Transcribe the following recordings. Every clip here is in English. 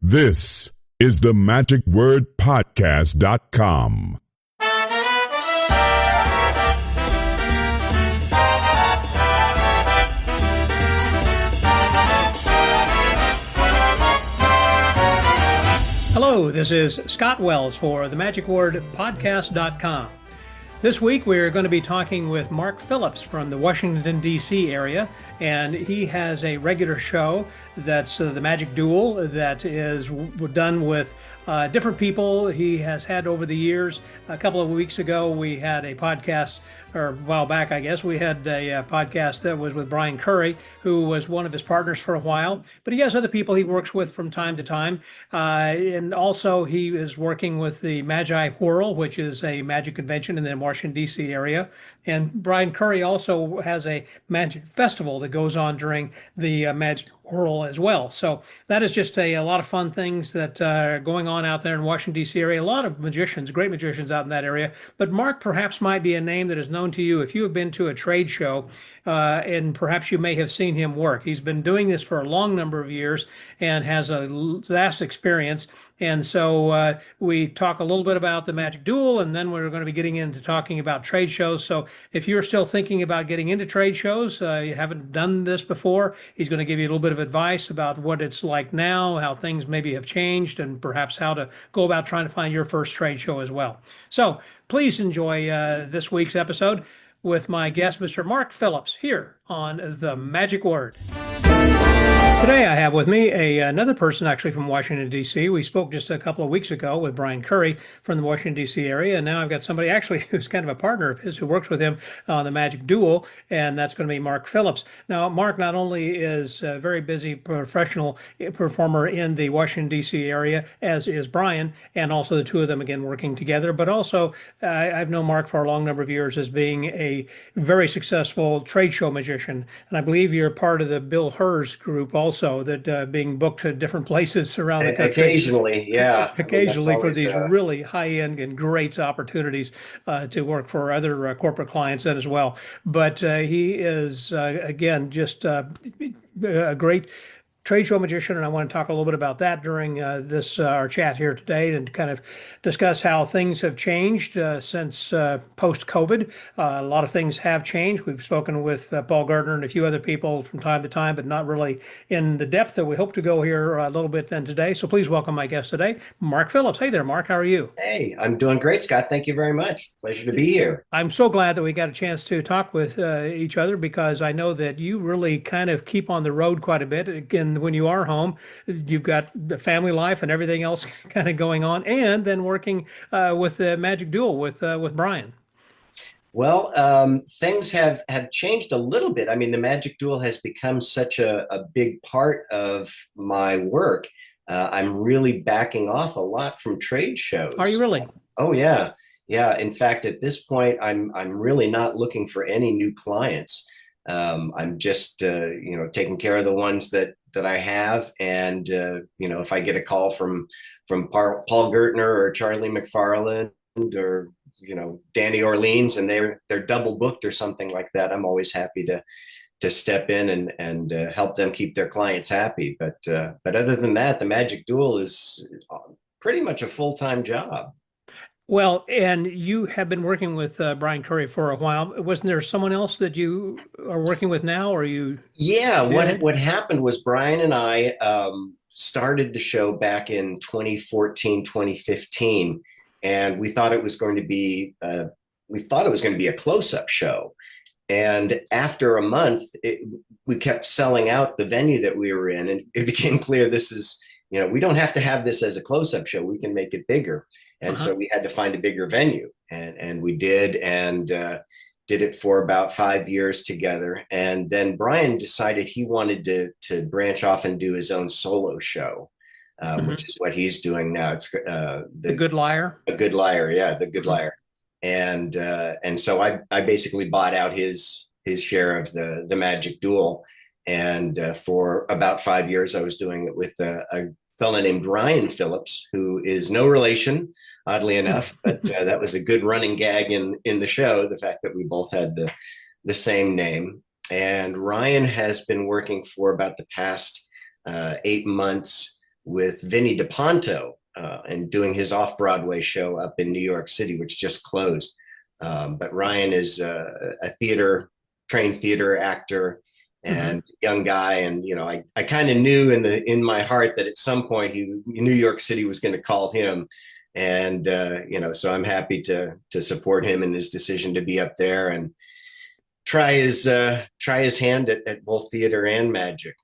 This is the magicwordpodcast.com. Hello, this is Scott Wells for the magicwordpodcast.com. This week we're going to be talking with Mark Phillips from the Washington, D.C. area, and he has a regular show that's the Magic Duel that is done with different people he has had over the years. A couple of weeks ago we had a podcast, or a while back I guess, we had a podcast that was with Brian Curry, who was one of his partners for a while, but he has other people he works with from time to time. And also he is working with the Magic Whirl, which is a magic convention in the Washington, D.C. area. And Brian Curry also has a magic festival that goes on during the Magic Whirl as well. So that is just a lot of fun things that are going on out there in Washington, D.C. area. A lot of magicians, great magicians out in that area. But Mark perhaps might be a name that is known to you if you have been to a trade show, and perhaps you may have seen him work. He's been doing this for a long number of years and has a vast experience. And so we talk a little bit about the Magic Duel, and then we're going to be getting into talking about trade shows. So if you're still thinking about getting into trade shows, you haven't done this before, he's going to give you a little bit of advice about what it's like now, how things maybe have changed, and perhaps how to go about trying to find your first trade show as well. So please enjoy this week's episode with my guest, Mr. Mark Phillips, here on The Magic Word. Today I have with me another person actually from Washington, D.C. We spoke just a couple of weeks ago with Brian Curry from the Washington, D.C. area, and now I've got somebody actually who's kind of a partner of his who works with him on the Magic Duel, and that's going to be Mark Phillips. Now, Mark not only is a very busy professional performer in the Washington, D.C. area, as is Brian, and also the two of them, again, working together, but also I've known Mark for a long number of years as being a very successful trade show magician, and I believe you're part of the Bill Hur's group also, that being booked to different places around the country. Occasionally, yeah. Occasionally for these really high-end and great opportunities to work for other corporate clients as well. But he is, again, just a great trade show magician, and I want to talk a little bit about that during our chat here today, and kind of discuss how things have changed since post-COVID. A lot of things have changed. We've spoken with Paul Gardner and a few other people from time to time, but not really in the depth that we hope to go here a little bit then today. So please welcome my guest today, Mark Phillips. Hey there, Mark. How are you? Hey, I'm doing great, Scott. Thank you very much. Pleasure to be here. I'm so glad that we got a chance to talk with each other, because I know that you really kind of keep on the road quite a bit. Again, when you are home, you've got the family life and everything else kind of going on, and then working with the Magic Duel with Brian. Well, things have changed a little bit. I mean, the Magic Duel has become such a big part of my work. I'm really backing off a lot from trade shows. Are you really? Oh, yeah. Yeah. In fact, at this point, I'm really not looking for any new clients. I'm just, taking care of the ones that I have. And, if I get a call from Paul Gertner or Charlie McFarland or, Danny Orleans, and they're double booked or something like that, I'm always happy to step in and help them keep their clients happy. But other than that, the Magic Duel is pretty much a full-time job. Well, and you have been working with Brian Curry for a while. Wasn't there someone else that you are working with now, or you? Yeah, what happened was Brian and I started the show back in 2014, 2015, and we thought it was going to be a close-up show. And after a month, we kept selling out the venue that we were in, and it became clear this is, we don't have to have this as a close-up show. We can make it bigger. And so we had to find a bigger venue, and we did, and did it for about 5 years together. And then Brian decided he wanted to branch off and do his own solo show, which is what he's doing now. It's The Good Liar. The Good Liar, yeah, The Good Liar. And so I basically bought out his share of the Magic Duel, and for about 5 years I was doing it with a fellow named Ryan Phillips, who is no relation, oddly enough, but that was a good running gag in the show, the fact that we both had the same name. And Ryan has been working for about the past 8 months with Vinny DePonto and doing his off-Broadway show up in New York City, which just closed. But Ryan is a trained theater actor and young guy. And, I kind of knew in my heart that at some point New York City was going to call him. And, so I'm happy to support him in his decision to be up there and try his hand at both theater and magic.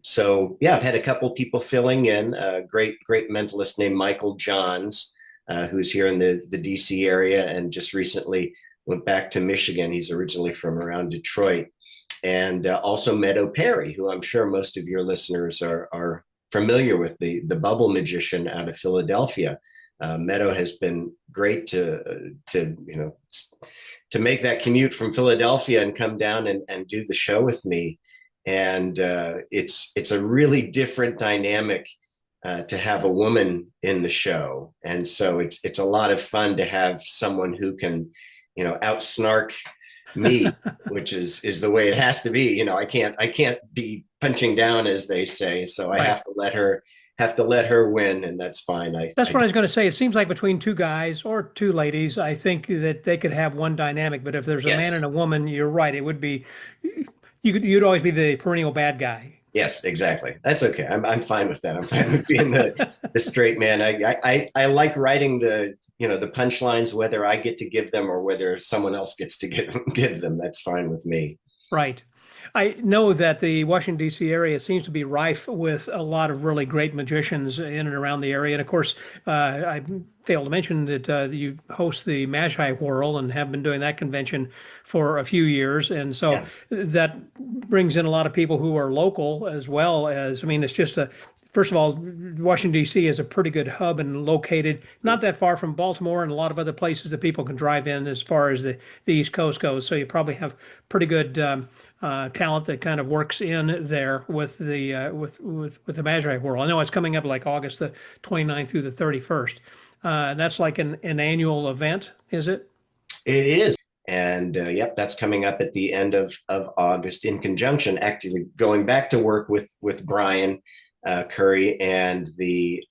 So yeah, I've had a couple people filling in. A great mentalist named Michael Johns, who's here in the DC area and just recently went back to Michigan. He's originally from around Detroit. And also Meadow Perry, who I'm sure most of your listeners are familiar with, the bubble magician out of Philadelphia. Meadow has been great to make that commute from Philadelphia and come down and do the show with me. And it's a really different dynamic to have a woman in the show. And so it's a lot of fun to have someone who can, outsnark me, which is the way it has to be. I can't be punching down, as they say. So I have to let her win, and that's fine. That's what I was going to say. It seems like between two guys or two ladies, I think that they could have one dynamic. But if there's a man and a woman, you're right. It would be you'd always be the perennial bad guy. Yes, exactly. That's okay. I'm fine with that. I'm fine with being the straight man. I like writing the punchlines, whether I get to give them or whether someone else gets to give them. That's fine with me. Right. I know that the Washington, D.C. area seems to be rife with a lot of really great magicians in and around the area. And of course, I failed to mention that you host the Magi Whirl and have been doing that convention for a few years. And so that brings in a lot of people who are local as well as, it's just first of all, Washington, D.C. is a pretty good hub and located not that far from Baltimore and a lot of other places that people can drive in as far as the East Coast goes. So you probably have pretty good talent that kind of works in there with the Magi Whirl. I know it's coming up like August the 29th through the 31st. That's like an annual event, is it? It is. And that's coming up at the end of August in conjunction, actually going back to work with Brian Curry and the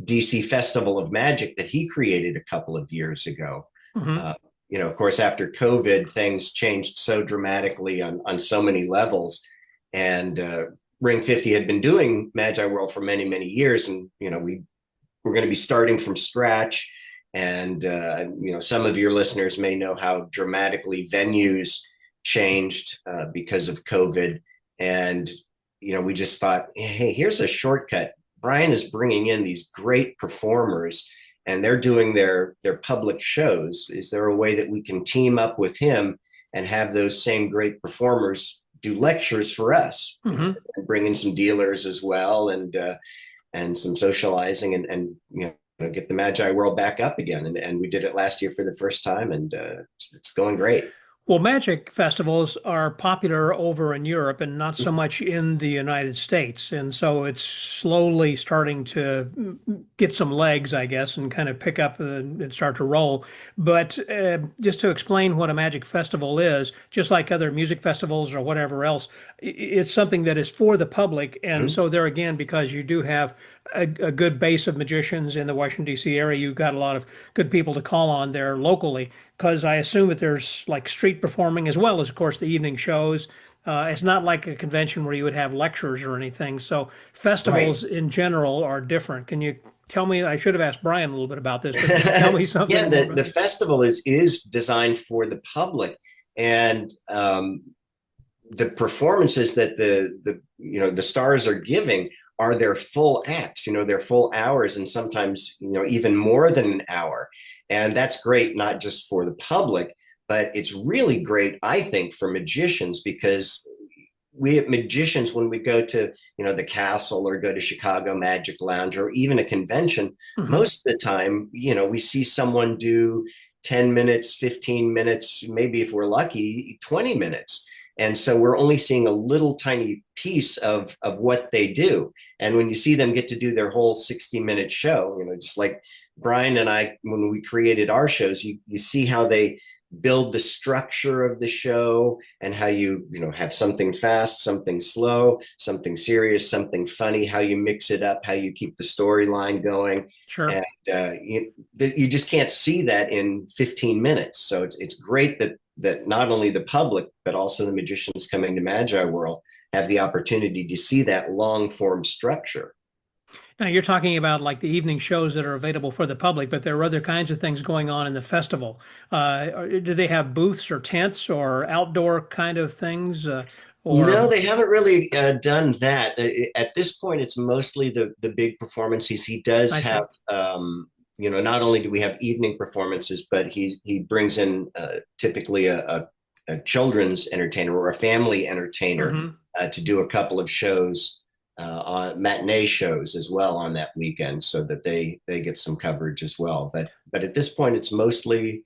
DC Festival of Magic that he created a couple of years ago. Of course, after COVID, things changed so dramatically on so many levels. And Ring 50 had been doing Magi World for many, many years. And, we're going to be starting from scratch. And, some of your listeners may know how dramatically venues changed because of COVID. And we just thought, hey, here's a shortcut. Brian is bringing in these great performers and they're doing their public shows. Is there a way that we can team up with him and have those same great performers do lectures for us and bring in some dealers as well and some socializing and get the Magi World back up again. And we did it last year for the first time and it's going great. Well, magic festivals are popular over in Europe and not so much in the United States. And so it's slowly starting to get some legs, I guess, and kind of pick up and start to roll. But just to explain what a magic festival is, just like other music festivals or whatever else, it's something that is for the public. And so there again, because you do have a good base of magicians in the Washington, D.C. area, you've got a lot of good people to call on there locally, because I assume that there's like street performing as well as, of course, the evening shows. It's not like a convention where you would have lectures or anything. So festivals in general are different. Can you tell me, I should have asked Brian a little bit about this, but tell me something. The festival is designed for the public. And the performances that the stars are giving are their full acts, their full hours, and sometimes, even more than an hour. And that's great, not just for the public, but it's really great, I think, for magicians, because we magicians, when we go to, the Castle or go to Chicago Magic Lounge or even a convention, most of the time, we see someone do 10 minutes, 15 minutes, maybe if we're lucky, 20 minutes. And so we're only seeing a little tiny piece of what they do. And when you see them get to do their whole 60-minute show, just like Brian and I, when we created our shows, you see how they build the structure of the show and how you have something fast, something slow, something serious, something funny, how you mix it up, how you keep the storyline going. Sure. And you just can't see that in 15 minutes. So it's great that not only the public, but also the magicians coming to Magi World have the opportunity to see that long form structure. Now you're talking about like the evening shows that are available for the public, but there are other kinds of things going on in the festival. Do they have booths or tents or outdoor kind of things? No, Or they haven't really done that. At this point, it's mostly the big performances. He does I see. have, not only do we have evening performances, but he brings in typically a children's entertainer or a family entertainer Hmm. to do a couple of shows on matinee shows as well on that weekend, so that they get some coverage as well. But at this point, it's mostly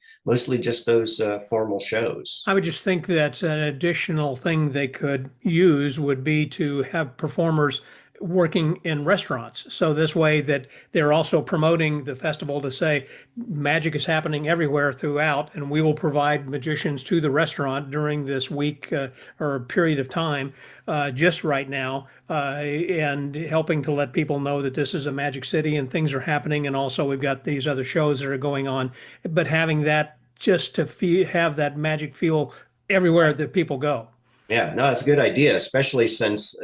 just those formal shows. I would just think that an additional thing they could use would be to have performers working in restaurants. So this way that they're also promoting the festival to say magic is happening everywhere throughout, and we will provide magicians to the restaurant during this week or period of time, just right now, and helping to let people know that this is a magic city and things are happening. And also we've got these other shows that are going on, but having that just to have that magic feel everywhere that people go. Yeah, no, it's a good idea, especially since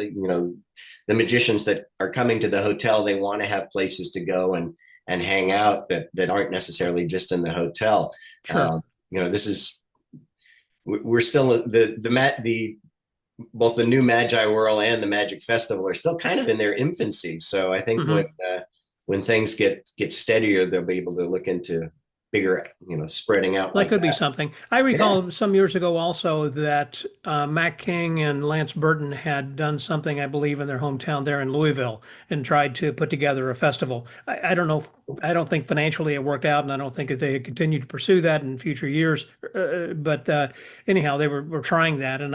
the magicians that are coming to the hotel, they want to have places to go and hang out that aren't necessarily just in the hotel. Sure. This is we're still the both the new Magi Whirl and the Magic Festival are still kind of in their infancy. So I think Hmm. when things get steadier, they'll be able to look into bigger, spreading out That like could be that. something. I Yeah. recall some years ago also that Mac King and Lance Burton had done something, I believe, in their hometown there in Louisville and tried to put together a festival. I don't know. I don't think financially it worked out, and I don't think that they continue to pursue that in future years. But anyhow, they were trying that, and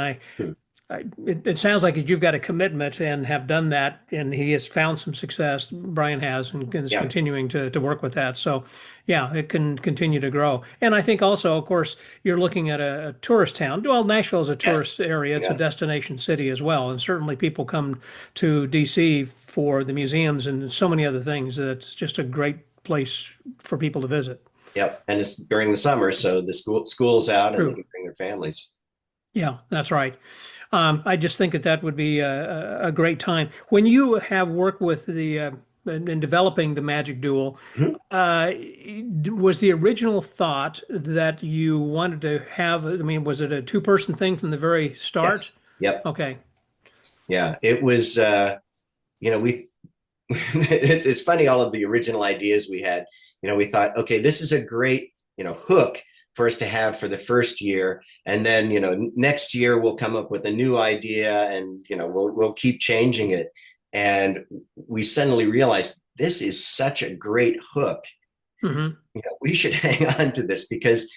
it sounds like you've got a commitment and have done that, and he has found some success. Brian has, and is Yeah. continuing to work with that. So, yeah, it can continue to grow. And I think also, of course, you're looking at a tourist town. Well, Nashville is a Yeah. tourist area. It's a Yeah. destination city as well, and certainly people come to DC for the museums and so many other things. It's just a great place for people to visit. Yep. And it's during the summer, so the school's out and they True. can bring their families. Yeah, that's right. I just think that that would be a great time. When you have worked with the in developing the Magic Duel, Mhm. uh, was the original thought that you wanted to have? I mean, was it a two-person thing from the very Yes. start? Yep. Okay. Yeah. It was, we, it's funny, all of the original ideas we had, we thought, okay, this is a great, hook for us to have for the first year. And then, next year we'll come up with a new idea and, we'll keep changing it. And we suddenly realized this is such a great hook. Hmm. We should hang on to this because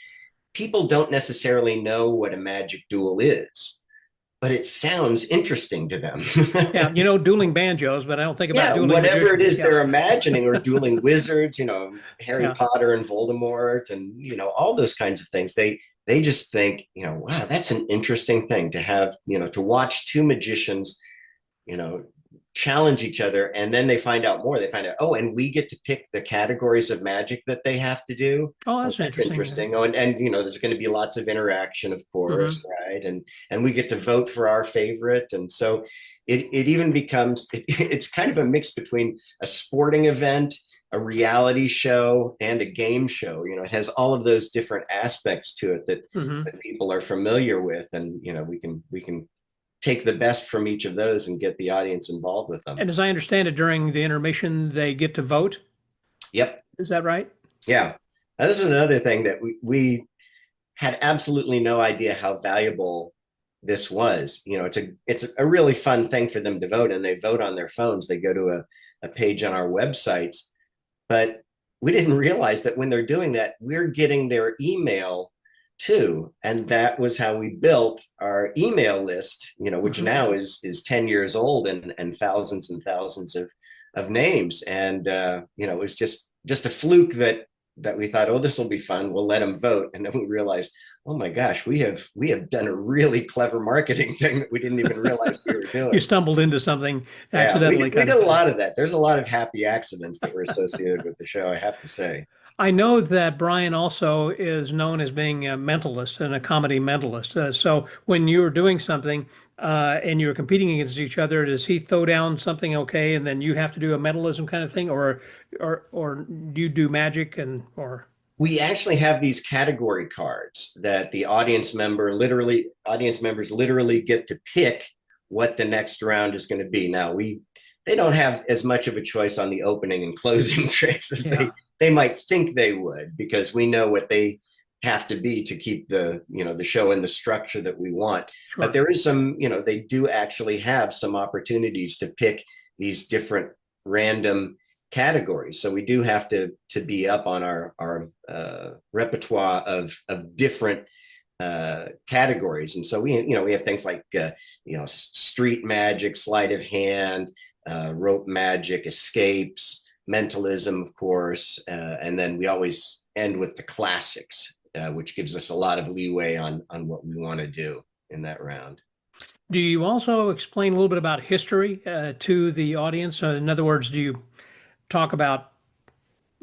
people don't necessarily know what a magic duel is, but it sounds interesting to them. Yeah, dueling banjos, but I don't think about Yeah, dueling whatever it magicians. is Yeah, they're imagining, or dueling wizards, Harry yeah. Potter and Voldemort, and all those kinds of things. They just think, wow, that's an interesting thing to have, to watch two magicians, you know, challenge each other, and then they find out more. They find out, oh, and we get to pick the categories of magic that they have to do. Oh, Oh, that's that's interesting. interesting. Oh, and there's going to be lots of interaction, of course, Hmm. right? And we get to vote for our favorite, and so it even becomes it's kind of a mix between a sporting event, a reality show, and a game show. It has all of those different aspects to it that Hmm. people are familiar with, and we can take the best from each of those and get the audience involved with them. And as I understand it, during the intermission, they get to vote. Yep. Is that right? Yeah. Now, this is another thing that we had absolutely no idea how valuable this was. It's a really fun thing for them to vote, and they vote on their phones. They go to a page on our websites, but we didn't realize that when they're doing that, we're getting their email too. And that was how we built our email list, which Hmm. now is 10 years old and thousands of names. And it was just a fluke that that we thought, oh, this will be fun. We'll let them vote, and then we realized, oh my gosh, we have done a really clever marketing thing that we didn't even realize we were You doing. stumbled into something Yeah, we accidentally, did, we kind did of a thing. lot of that. There's a lot of happy accidents that were associated with the show, I have to say. I know that Brian also is known as being a mentalist and a comedy mentalist. So when you were doing something and you were competing against each other, does he throw down something okay, and then you have to do a mentalism kind of thing, or do you do magic and or? We actually have these category cards that the audience members literally get to pick what the next round is going to be. Now they don't have as much of a choice on the opening and closing tricks as Yeah, they might think they would, because we know what they have to be to keep the show in the structure that we want. But sure. there is some, they do actually have some opportunities to pick these different random categories. So we do have to be up on our repertoire of different categories. And so we have things like street magic, sleight of hand, rope magic, escapes, mentalism, of course, and then we always end with the classics, which gives us a lot of leeway on what we want to do in that round. Do you also explain a little bit about history to the audience? In other words, do you talk about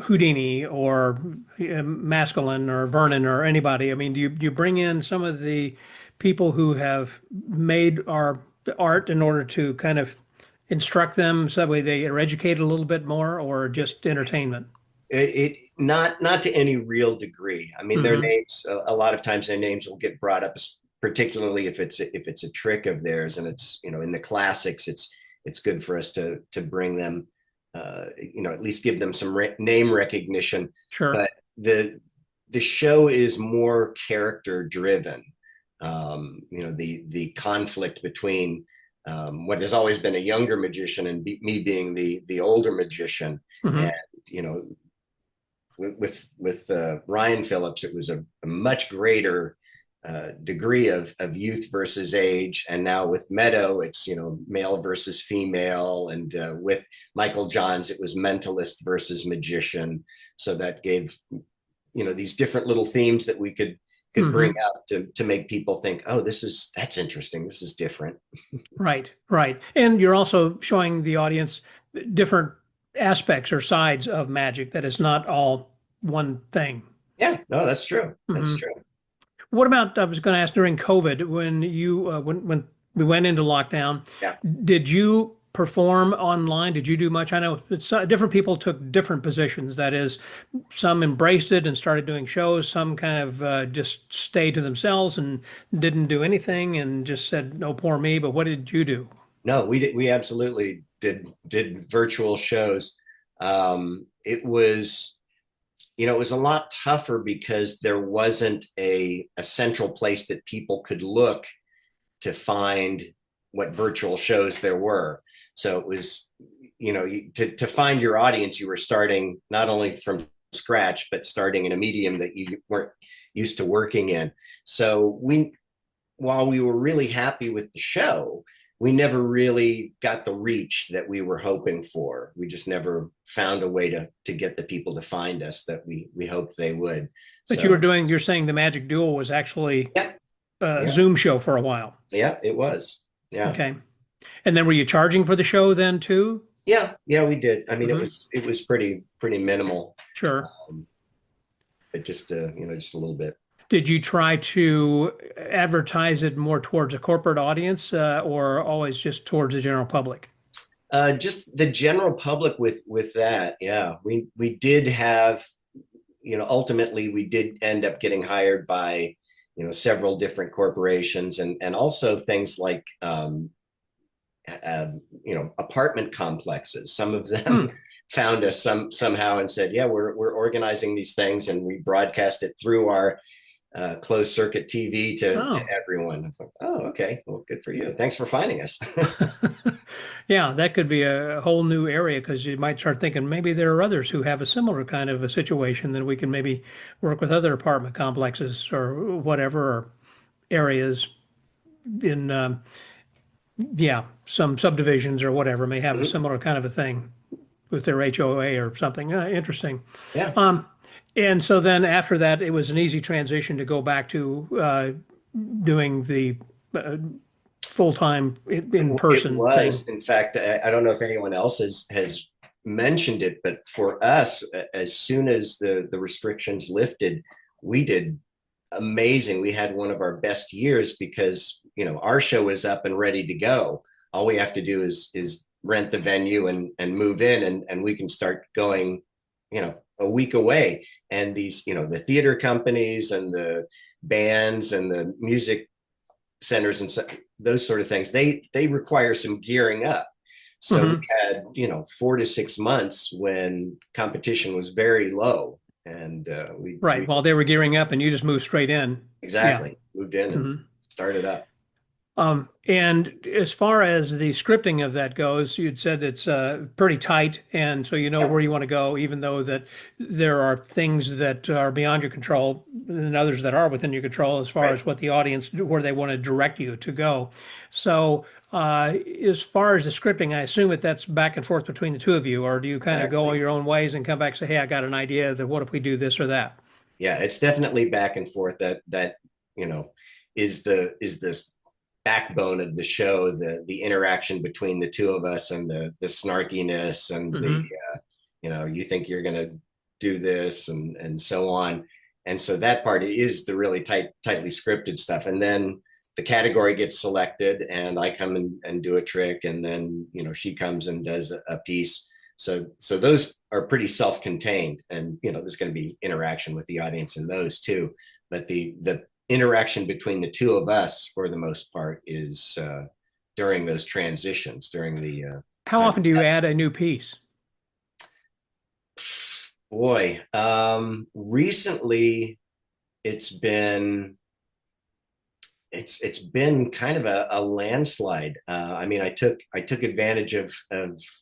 Houdini or Maskelyne or Vernon or anybody? I mean, do you bring in some of the people who have made our art in order to kind of instruct them so that way they are educated a little bit more, or just entertainment? It not to any real degree. I mean, their Hmm. names, a lot of times their names will get brought up, particularly if it's a trick of theirs, and it's in the classics. It's good for us to bring them, at least give them some name recognition. Sure. But the show is more character driven. The conflict between what has always been a younger magician and me being the older magician, and Hmm. you know with Ryan Phillips, it was a much greater degree of youth versus age, and now with Meadow, it's male versus female, and with Michael Johns, it was mentalist versus magician. So that gave these different little themes that we could bring Hmm. up to make people think, oh, that's interesting. This is different. Right, right. And you're also showing the audience different aspects or sides of magic, that is not all one thing. Yeah, no, that's true. That's Hmm. true. What about, I was going to ask, during COVID, when when we went into lockdown, Yeah. did you perform online? Did you do much? I know different people took different positions. That is, some embraced it and started doing shows. Some kind of just stayed to themselves and didn't do anything and just said, "No, poor me." But what did you do? No, we absolutely did virtual shows. It was it was a lot tougher because there wasn't a central place that people could look to find what virtual shows there were. So it was, to find your audience, you were starting not only from scratch, but starting in a medium that you weren't used to working in. So while we were really happy with the show, we never really got the reach that we were hoping for. We just never found a way to get the people to find us that we hoped they would. But you were So doing, you're saying the Magic Duel was actually yeah, a yeah, Zoom show for a while. yeah, it was. Yeah. Okay. And then were you charging for the show then too? Yeah, we did. I mean, it Hmm. was it was pretty minimal, Sure. but just just a little bit. Did you try to advertise it more towards a corporate audience or always just towards the general public? Just the general public with that. Yeah, we did have, ultimately we did end up getting hired by several different corporations, and also things like apartment complexes. Some of them Hmm. found us somehow and said, yeah, we're organizing these things, and we broadcast it through our closed circuit TV to Oh. everyone. It's like, oh, okay, well, good for you. Thanks for finding us. Yeah, that could be a whole new area because you might start thinking maybe there are others who have a similar kind of a situation that we can maybe work with other apartment complexes or whatever, or areas in yeah, some subdivisions or whatever may have a Mhm. similar kind of a thing with their HOA or something. Interesting. Yeah. And so then after that, it was an easy transition to go back to doing the uh, full-time in It person thing. was, in fact, I don't know if anyone else has mentioned it, but for us, as soon as the restrictions lifted, we did amazing. We had one of our best years because our show is up and ready to go. All we have to do is rent the venue and move in, and we can start going, a week away. And these, the theater companies and the bands and the music centers and so, those sort of things, they require some gearing up. So we Hmm. had 4 to 6 months when competition was very low, and Right. we While they were gearing up and you just moved straight in. Yeah. exactly moved in and Hmm. started up. And as far as the scripting of that goes, you'd said it's pretty tight, and so you know Yep. where you want to go, even though that there are things that are beyond your control and others that are within your control as far Right. as what the audience, where they want to direct you to go. So, as far as the scripting, I assume that's back and forth between the two of you, or do you kind of go all Exactly. your own ways and come back and say, "Hey, I got an idea that what if we do this or that?" Yeah, it's definitely back and forth. That you know is this backbone of the show, the interaction between the two of us, and the snarkiness and the Hmm. you think you're going to do this and so on. And so that part is the really tightly scripted stuff. And then the category gets selected and I come and do a trick, and then she comes and does a piece. So those are pretty self-contained, and there's going to be interaction with the audience in those too. But the interaction between the two of us for the most part is during those transitions, during the How time. often do you add a new piece? Boy, recently it's been it's been kind of a landslide. I mean, I took advantage of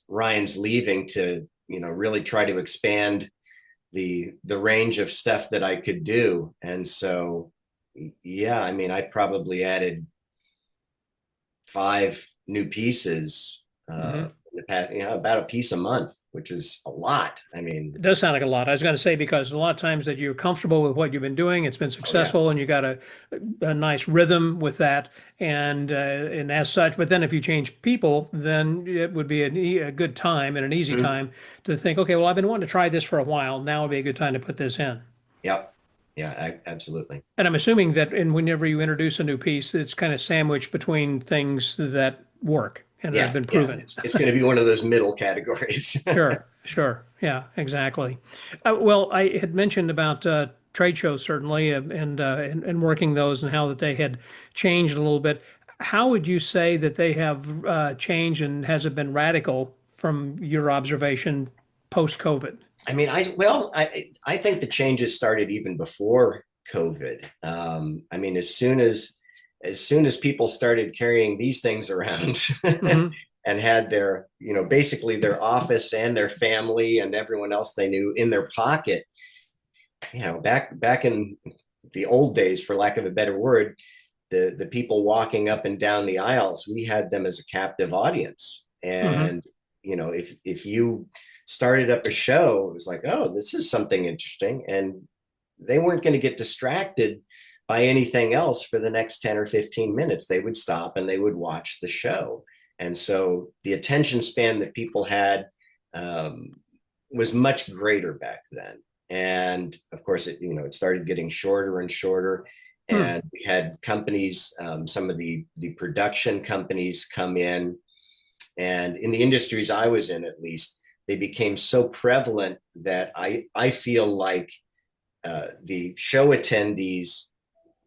Ryan's leaving to really try to expand the range of stuff that I could do, and so yeah, I mean, I probably added 5 new pieces Mm-hmm. in the past, about a piece a month, which is a lot. I mean, It does sound like a lot. I was going to say because a lot of times that you're comfortable with what you've been doing, it's been oh yeah. successful, and you got a nice rhythm with that, and as such. But then if you change people, then it would be a good time and an easy Mhm. time to think, okay, well, I've been wanting to try this for a while. Now would be a good time to put this in. Yep. Yeah, absolutely. And I'm assuming that, and whenever you introduce a new piece, it's kind of sandwiched between things that work and that have Yeah, been yeah. proven. It's going to be one of those middle categories. Sure, sure. Yeah, exactly. Well, I had mentioned about trade shows certainly, and working those and how that they had changed a little bit. How would you say that they have changed, and has it been radical from your observation post-COVID? I mean, I think the changes started even before COVID. I mean, as soon as people started carrying these things around Hmm. and had their, basically their office and their family and everyone else they knew in their pocket, back in the old days, for lack of a better word, the people walking up and down the aisles, we had them as a captive audience. Hmm. And if you started up a show, it was like, oh, this is something interesting, and they weren't going to get distracted by anything else for the next 10 or 15 minutes. They would stop and they would watch the show. And so the attention span that people had um, was much greater back then. And of course, it started getting shorter and shorter. Hmm. And we had companies, some of the production companies come in, and in the industries I was in, at least, they became so prevalent that I feel like the show attendees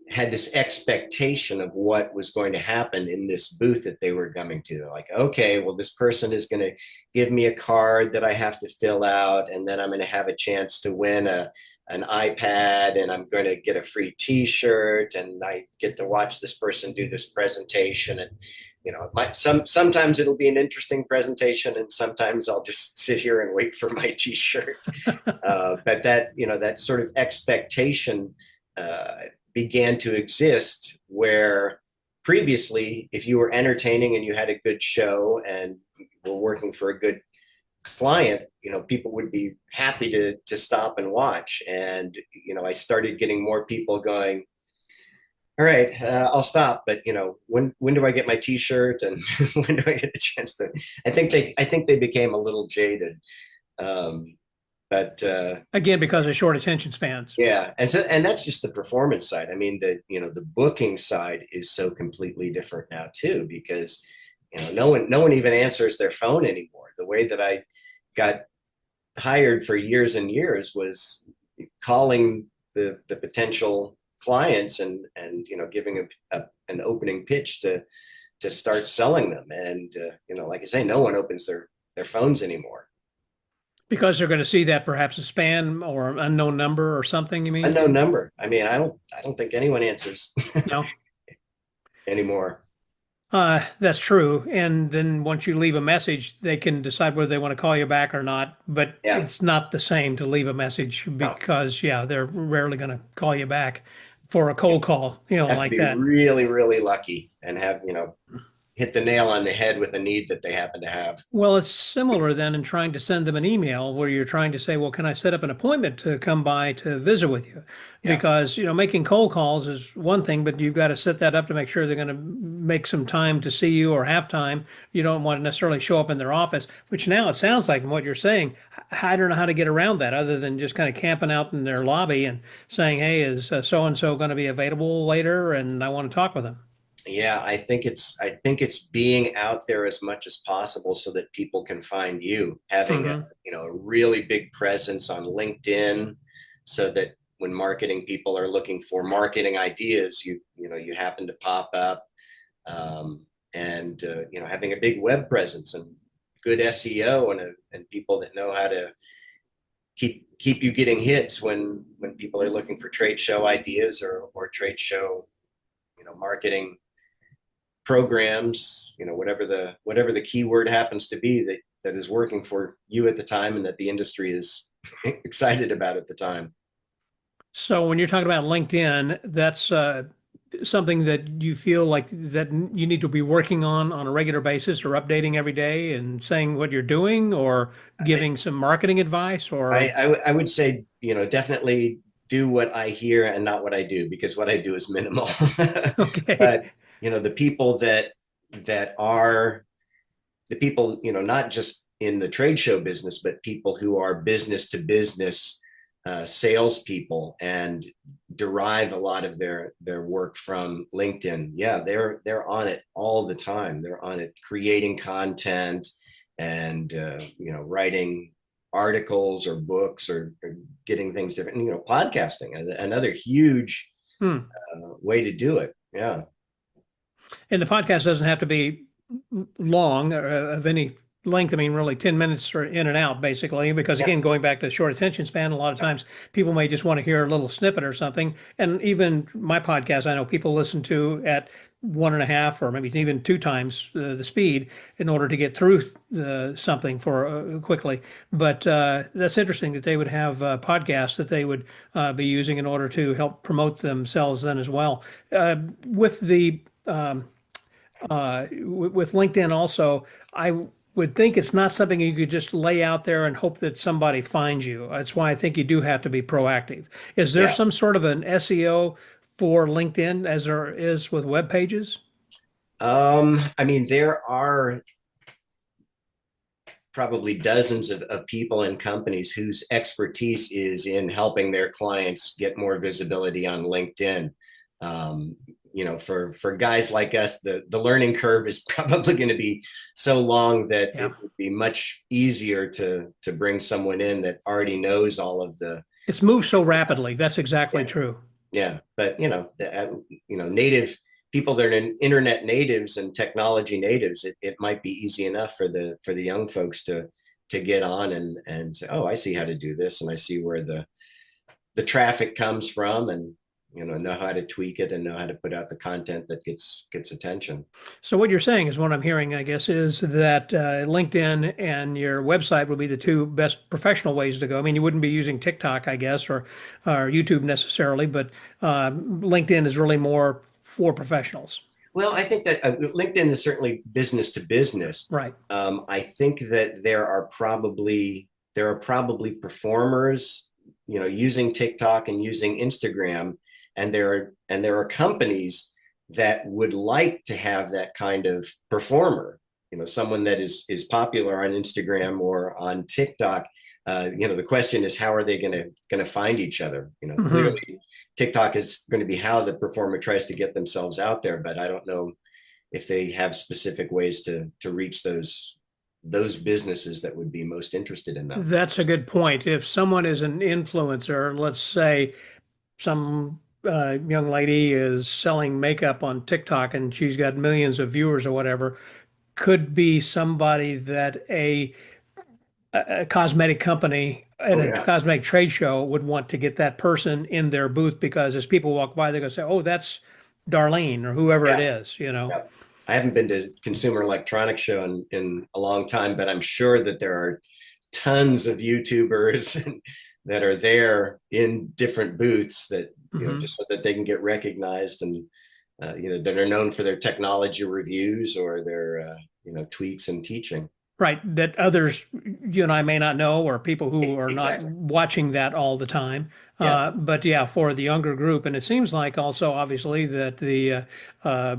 had this expectation of what was going to happen in this booth that they were coming to. They're like, okay, well, this person is going to give me a card that I have to fill out, and then I'm going to have a chance to win an iPad, and I'm going to get a free T-shirt, and I get to watch this person do this presentation. And sometimes it'll be an interesting presentation, and sometimes I'll just sit here and wait for my T-shirt. But that sort of expectation uh, began to exist, where previously, if you were entertaining and you had a good show and were working for a good client, people would be happy to stop and watch. And I started getting more people going, all right, I'll stop, but when do I get my T-shirt, and when do I get a chance to? I think they became a little jaded, um, but Again, because of short attention spans. yeah, and that's just the performance side. I mean, the booking side is so completely different now too, because no one even answers their phone anymore. The way that I got hired for years and years was calling the potential clients, and giving an opening pitch to start selling them. And like I say, no one opens their phones anymore. Because they're going to see that perhaps a spam or unknown number or something, you mean? Unknown number. I mean, I don't think anyone answers No. anymore. That's true. And then once you leave a message, they can decide whether they want to call you back or not. But Yeah. it's not the same to leave a message No. because, yeah, they're rarely going to call you back for a cold call, Have to like be that. really, really lucky and have, hit the nail on the head with a need that they happen to have. Well, it's similar then in trying to send them an email where you're trying to say, well, can I set up an appointment to come by to visit with you? Yeah. Because, making cold calls is one thing, but you've got to set that up to make sure they're going to make some time to see you or have time. You don't want to necessarily show up in their office, which now it sounds like from what you're saying, I don't know how to get around that other than just kind of camping out in their lobby and saying, hey, is so-and-so going to be available later? And I want to talk with them. Yeah, I think it's being out there as much as possible so that people can find you, having a Hmm. a really big presence on LinkedIn, so that when marketing people are looking for marketing ideas, you happen to pop up. And having a big web presence and good SEO, and people that know how to keep you getting hits when people are looking for trade show ideas, or trade show marketing programs, whatever the keyword happens to be that is working for you at the time, and that the industry is excited about at the time. So when you're talking about LinkedIn, that's something that you feel like that you need to be working on a regular basis or updating every day and saying what you're doing or I, giving some marketing advice I, or I would say, definitely do what I hear and not what I do, because what I do is minimal. okay. But the people that are the people, not just in the trade show business, but people who are business to business salespeople, and derive a lot of their work from LinkedIn. Yeah, they're on it all the time. They're on it, creating content, and writing articles or books, or getting things different. Podcasting, another huge Hmm. way to do it. Yeah. And the podcast doesn't have to be long or of any length. I mean, really 10 minutes or in and out, basically, because Yeah. again, going back to short attention span, a lot of times people may just want to hear a little snippet or something. And even my podcast, I know people listen to at one and a half or maybe even two times the speed in order to get through something for quickly. But that's interesting that they would have podcasts that they would be using in order to help promote themselves then as well. With the with LinkedIn also, I would think it's not something you could just lay out there and hope that somebody finds you. That's why I think you do have to be proactive. Is there Yeah. some sort of an SEO for LinkedIn as there is with web pages? I mean, there are probably dozens of people and companies whose expertise is in helping their clients get more visibility on LinkedIn. Um, for guys like us, the learning curve is probably going to be so long that Yeah. it would be much easier to bring someone in that already knows all of the. It's moved so rapidly. That's exactly Yeah. true. Yeah, but native people that are internet natives and technology natives, it might be easy enough for the young folks to get on and say, oh, I see how to do this, and I see where the traffic comes from, and know how to tweak it, and know how to put out the content that gets attention. So what you're saying is what I'm hearing, I guess, is that LinkedIn and your website would be the two best professional ways to go. I mean, you wouldn't be using TikTok, I guess, or YouTube necessarily, but LinkedIn is really more for professionals. Well, I think that LinkedIn is certainly business to business. Right. I think that there are probably performers, using TikTok and using Instagram, and there are companies that would like to have that kind of performer, someone that is popular on Instagram or on TikTok. The question is, how are they going to find each other? Hmm. Clearly TikTok is going to be how the performer tries to get themselves out there, but I don't know if they have specific ways to reach those businesses that would be most interested in them. That's a good point. If someone is an influencer, let's say some young lady is selling makeup on TikTok and she's got millions of viewers or whatever, could be somebody that a cosmetic company at Oh a yeah, cosmetic trade show would want to get that person in their booth because as people walk by, they're going to say, "Oh, that's Darlene or whoever it yeah, is," you know. yeah. I haven't been to Consumer Electronics Show in a long time, but I'm sure that there are tons of YouTubers that are there in different booths that Hmm. just so that they can get recognized, and that are known for their technology reviews or their tweaks and teaching. Right, that others, you and I may not know, or people who are not Exactly. watching that all the time. Yeah. But yeah, for the younger group, and it seems like also obviously that the uh,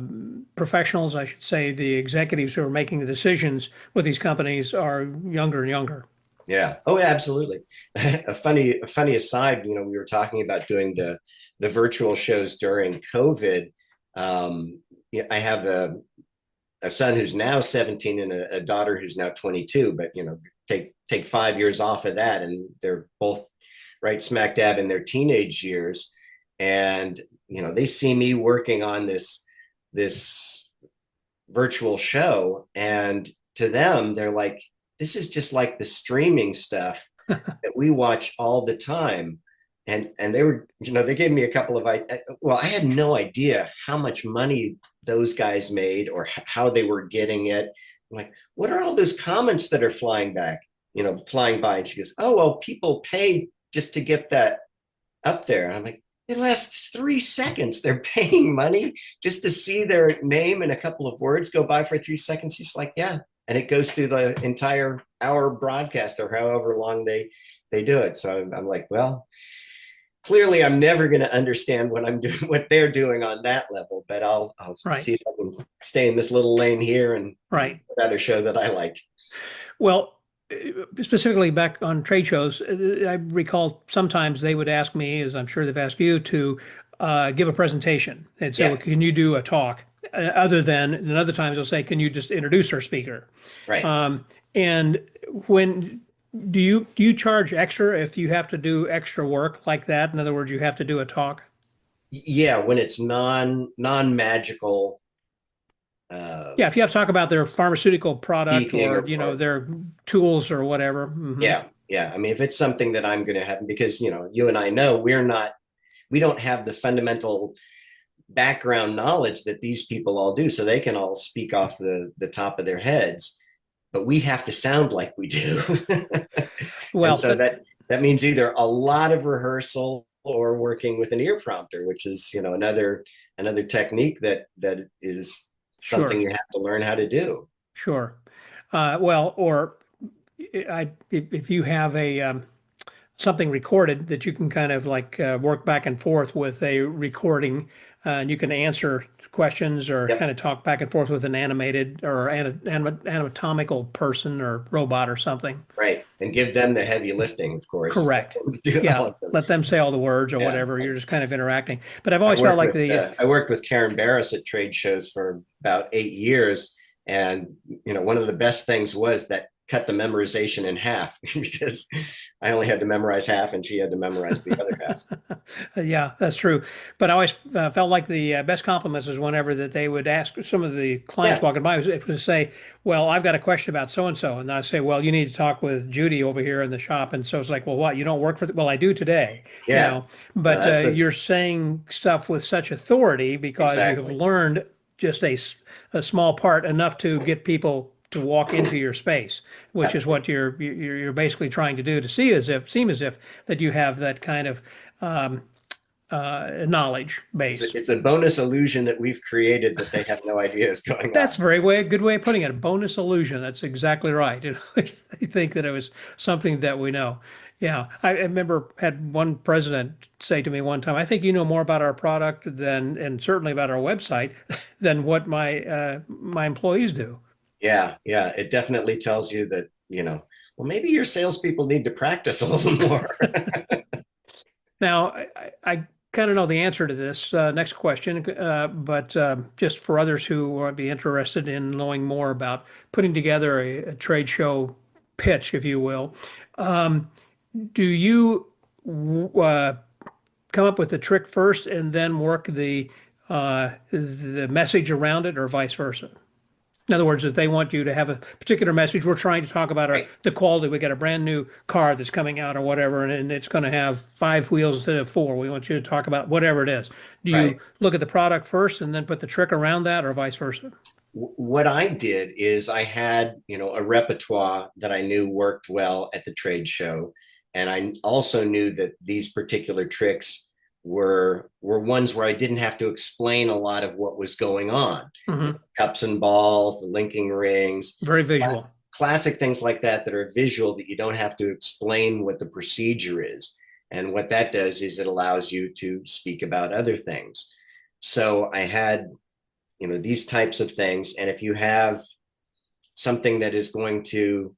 professionals, I should say, the executives who are making the decisions with these companies are younger and younger. Yeah. Oh, yeah, absolutely. A funny aside. We were talking about doing the virtual shows during COVID. Yeah, I have a son who's now 17 and a daughter who's now 22. But take 5 years off of that, and they're both right smack dab in their teenage years, and they see me working on this virtual show, and to them they're like, this is just like the streaming stuff that we watch all the time. And they gave me a couple of, well, I had no idea how much money those guys made or how they were getting it. I'm like, what are all those comments that are flying by? And she goes, oh, well, people pay just to get that up there. And I'm like, it lasts 3 seconds. They're paying money just to see their name and a couple of words go by for 3 seconds. She's like, yeah. And it goes through the entire hour broadcast or however long they do it. So I'm like, well, clearly I'm never going to understand what I'm doing, what they're doing on that level, but I'll Right, see if I can stay in this little lane here and right. another show that I like. Well, specifically back on trade shows, I recall sometimes they would ask me, as I'm sure they've asked you, to give a presentation. They'd say, Yeah, "Well, can you do a talk?" And other times they'll say, "Can you just introduce our speaker?" right. And when do you charge extra if you have to do extra work like that? In other words, you have to do a talk. Yeah, when it's non magical, uh, Yeah, if you have to talk about their pharmaceutical product speaking or or their tools or whatever. Hmm. yeah, yeah. I mean, if it's something that I'm going to have, because you and I know we don't have the fundamental background knowledge that these people all do, so they can all speak off the top of their heads, but we have to sound like we do. And Well, so that means either a lot of rehearsal or working with an ear prompter, which is another technique that is something sure. you have to learn how to do. Sure. Well, or if you have a something recorded that you can kind of like work back and forth with a recording, and you can answer questions or kind Yep. of talk back and forth with an animated or anatomical person or robot or something. Right, and give them the heavy lifting, of course. Correct. Do all Yeah. of them. Let them say all the words or Yeah. whatever. You're just kind of interacting. But I've I always felt worked like with the I worked with Karen Barris at trade shows for about 8 years, and one of the best things was that cut the memorization in half because I only had to memorize half, and she had to memorize the other half. Yeah, that's true. But I always felt like the best compliments is whenever that they would ask some of the clients Yeah, walking by was to say, "Well, I've got a question about so and so," and I say, "Well, you need to talk with Judy over here in the shop." And so it's like, "Well, what? You don't work for well, I do today, you yeah. know." But That's the you're saying stuff with such authority because you have exactly. learned just a small part enough to get people to walk into your space, which is what you're basically trying to do to seem as if that you have that kind of knowledge base. It's a bonus illusion that we've created that they have no idea is going on. That's a good way of putting it. A bonus illusion. That's exactly right. They think that it was something that we know. Yeah, I remember had one president say to me one time, "I think you know more about our product than, and certainly about our website, than what my employees do." Yeah, yeah. It definitely tells you that, well, maybe your salespeople need to practice a little more. Now, I kind of know the answer to this next question, but just for others who might be interested in knowing more about putting together a trade show pitch, if you will, um, do you come up with the trick first and then work the message around it, or vice versa? In other words, if they want you to have a particular message, we're trying to talk about Right. the quality. We got a brand new car that's coming out or whatever, and it's going to have 5 wheels instead of 4. We want you to talk about whatever it is. Do Right. you look at the product first and then put the trick around that, or vice versa? What I did is I had, a repertoire that I knew worked well at the trade show. And I also knew that these particular tricks were ones where I didn't have to explain a lot of what was going on. Hmm. Cups and balls, the linking rings, Very visual. classic things like that are visual, that you don't have to explain what the procedure is. And what that does is it allows you to speak about other things. So I had, these types of things. And if you have something that is going to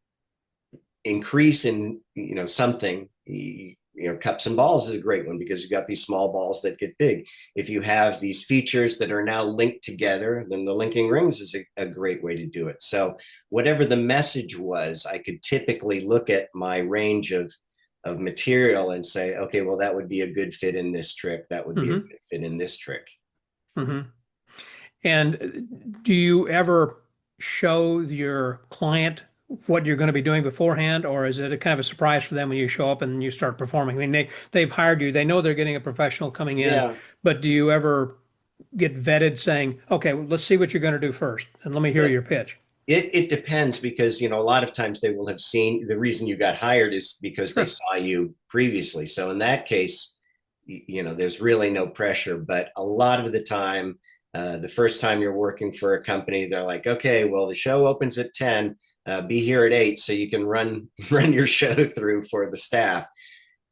increase in, something, cups and balls is a great one because you've got these small balls that get big. If you have these features that are now linked together, then the linking rings is a great way to do it. So whatever the message was, I could typically look at my range of material and say, okay, well, that would be a good fit in this trick. That would be a Hmm. good fit in this trick. Hmm. And do you ever show your client what you're going to be doing beforehand, or is it a kind of a surprise for them when you show up and you start performing? I mean, they've hired you, they know they're getting a professional coming in, Yeah. but do you ever get vetted saying, okay, well, let's see what you're going to do first, and let me hear your pitch? It depends because, a lot of times they will have seen the reason you got hired is because they Sure. saw you previously. So in that case, there's really no pressure. But a lot of the time, the first time you're working for a company, they're like, okay, well, the show opens at 10, be here at 8 so you can run run your show through for the staff.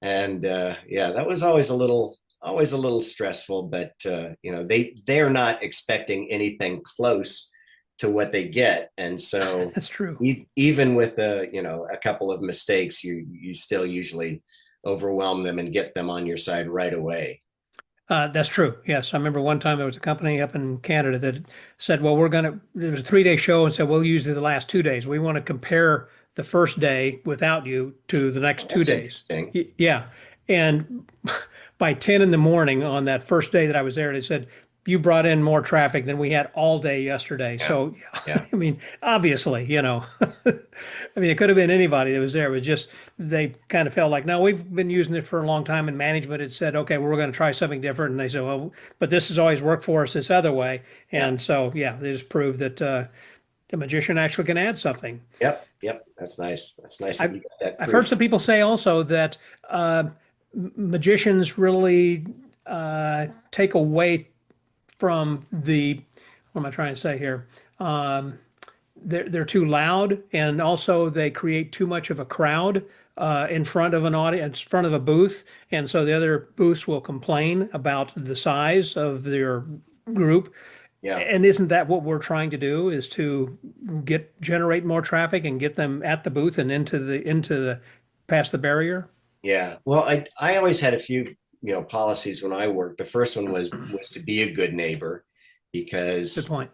And yeah, that was always a little stressful, but they're not expecting anything close to what they get. And so That's true. even with a couple of mistakes, you still usually overwhelm them and get them on your side right away. That's true. Yes. I remember one time there was a company up in Canada that said, well, there was a 3-day show and said, we'll use the last 2 days. We want to compare the first day without you to the next two That's days. interesting. Yeah. And by 10 in the morning on that first day that I was there, they said, you brought in more traffic than we had all day yesterday. Yeah. So, Yeah. I mean, obviously, I mean, it could have been anybody that was there. It was just, they kind of felt like, no, we've been using it for a long time, and management had said, okay, we're going to try something different. And they said, well, but this has always worked for us this other way. Yeah. And so, yeah, they just proved that the magician actually can add something. Yep. Yep. That's nice. That's nice that you got that I've proof. heard some people say also that magicians really take away from what am I trying to say here? They're too loud, and also they create too much of a crowd in front of an audience, in front of a booth, and so the other booths will complain about the size of their group. Yeah. And isn't that what we're trying to do? Is to generate more traffic and get them at the booth and into the past the barrier? Yeah. Well, I always had a few, policies when I worked. The first one was to be a good neighbor Good because, point.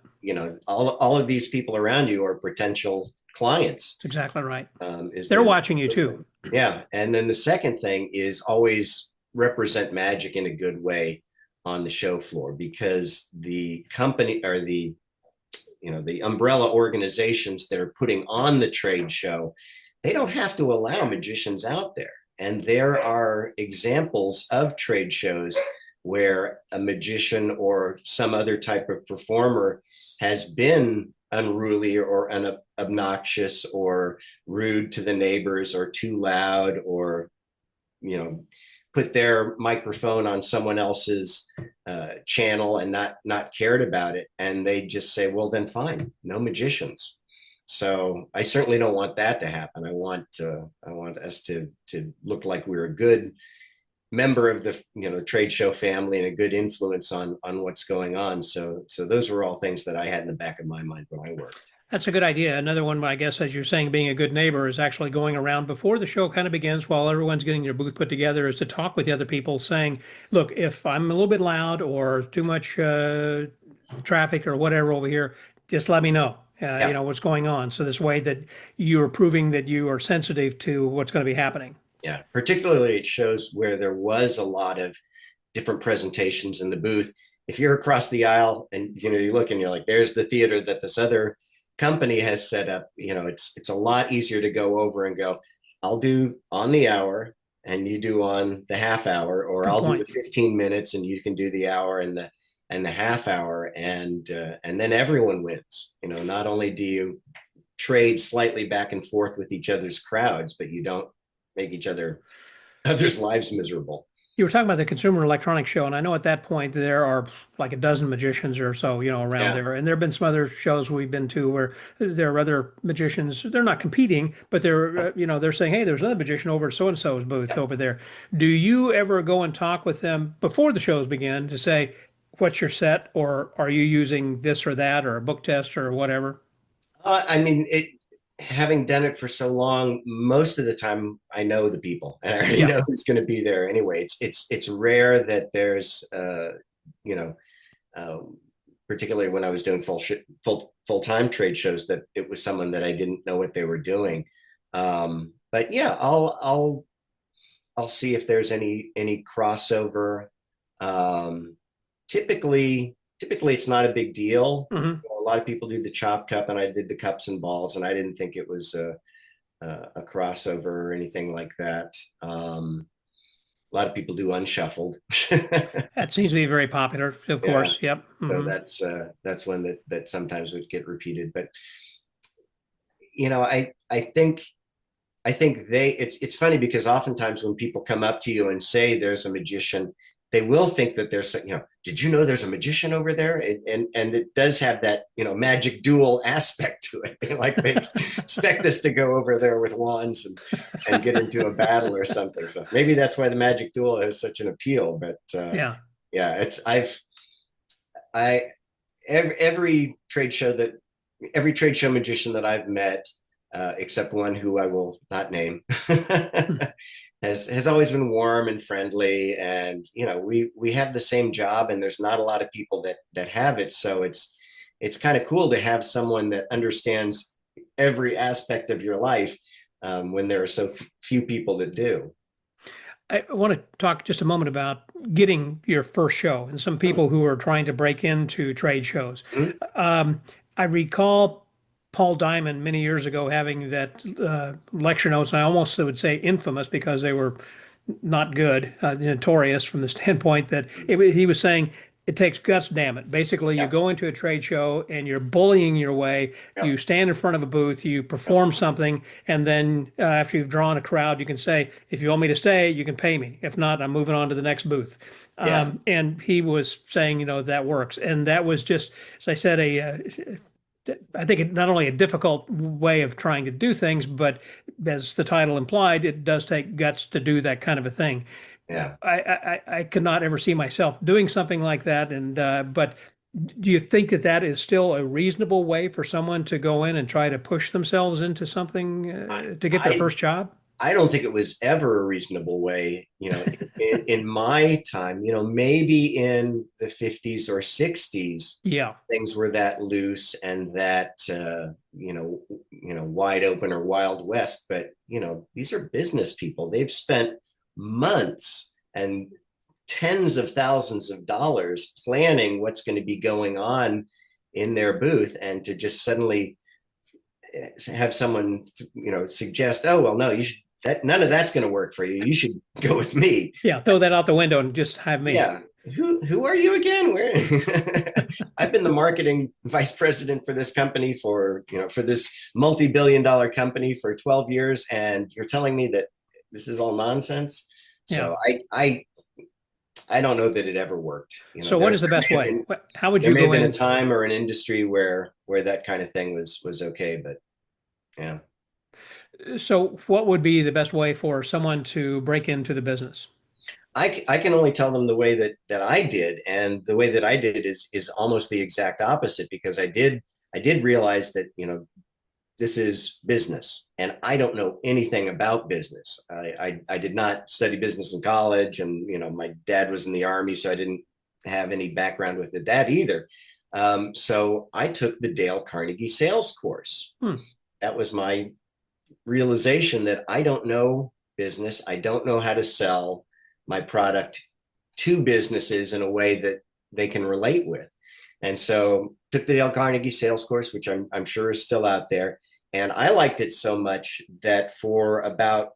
all of these people around you are potential clients. That's exactly right. Is They're the watching you first too. thing. Yeah. And then the second thing is always represent magic in a good way on the show floor, because the company or the umbrella organizations that are putting on the trade show, they don't have to allow magicians out there. And there are examples of trade shows where a magician or some other type of performer has been unruly or obnoxious or rude to the neighbors or too loud or put their microphone on someone else's channel and not cared about it. And they just say, well, then fine, no magicians. So I certainly don't want that to happen. I want us to look like we're a good member of the trade show family and a good influence on what's going on. So those were all things that I had in the back of my mind when I worked. That's a good idea. Another one, I guess, as you're saying, being a good neighbor is actually going around before the show kind of begins while everyone's getting their booth put together is to talk with the other people saying, look, if I'm a little bit loud or too much traffic or whatever over here, just let me know, what's going on. So this way that you're proving that you are sensitive to what's going to be happening. Yeah, particularly at shows where there was a lot of different presentations in the booth. If you're across the aisle and you look and you're like, there's the theater that this other company has set up, it's a lot easier to go over and go, I'll do on the hour and you do on the half hour, or I'll do the 15 minutes and you can do the hour and the half hour, and then everyone wins. Not only do you trade slightly back and forth with each other's crowds, but you don't make others' lives miserable. You were talking about the Consumer Electronics Show, and I know at that point there are like a dozen magicians or so, around there. And there have been some other shows we've been to where there are other magicians. They're not competing, but they're, they're saying, hey, there's another magician over at so-and-so's booth over there. Do you ever go and talk with them before the shows begin to say, what's your set? Or are you using this or that or a book test or whatever? Having done it for so long, most of the time I know the people and I already know who's going to be there anyway. It's rare that there's particularly when I was doing full-time trade shows, that it was someone that I didn't know what they were doing. But yeah, I'll see if there's any crossover. Typically it's not a big deal. Mm-hmm. A lot of people do the chop cup, and I did the cups and balls, and I didn't think it was a crossover or anything like that. A lot of people do unshuffled. That seems to be very popular, of course. Yep. Mm-hmm. So that's one that sometimes would get repeated. But I think it's funny because oftentimes when people come up to you and say there's a magician, they will think that there's, did you know there's a magician over there? And it does have that, Magic Duel aspect to it. Like they expect us to go over there with wands and get into a battle or something. So maybe that's why the Magic Duel has such an appeal. But every trade show magician that I've met, except one who I will not name, has always been warm and friendly, and we have the same job, and there's not a lot of people that have it, so it's kind of cool to have someone that understands every aspect of your life when there are so few people that do. I want to talk just a moment about getting your first show and some people who are trying to break into trade shows. Mm-hmm. I recall Paul Diamond many years ago having that lecture notes, and I almost would say infamous because they were not good, notorious from the standpoint that he was saying it takes guts, damn it. Basically, you go into a trade show and you're bullying your way. You stand in front of a booth, you perform something, and then after you've drawn a crowd, you can say, if you want me to stay, you can pay me. If not, I'm moving on to the next booth. And he was saying, that works. And that was just, as I said, I think not only a difficult way of trying to do things, but as the title implied, it does take guts to do that kind of a thing. Yeah, I could not ever see myself doing something like that. And but do you think that is still a reasonable way for someone to go in and try to push themselves into something to get their first job? I don't think it was ever a reasonable way, in my time, maybe in the 50s or 60s, things were that loose and that, wide open or Wild West. But, these are business people. They've spent months and tens of thousands of dollars planning what's going to be going on in their booth, and to just suddenly have someone, suggest, oh, well, no, you should, none of that's going to work for you. You should go with me. Yeah, throw that out the window and just have me. Yeah. Who are you again? Where I've been the marketing vice president for this company for this multi-billion-dollar company for 12 years, and you're telling me that this is all nonsense? Yeah. So I don't know that it ever worked. So what is the best way? How would There you may have go been a in? time or an industry where that kind of thing was okay, but yeah. So what would be the best way for someone to break into the business? I can only tell them the way that I did, and the way that I did is almost the exact opposite, because I did realize that, this is business, and I don't know anything about business. I did not study business in college, and my dad was in the Army, so I didn't have any background with that either. So I took the Dale Carnegie sales course. Hmm. That was my realization that I don't know business. I don't know how to sell my product to businesses in a way that they can relate with. And so took the Dale Carnegie sales course, which I'm sure is still out there. And I liked it so much that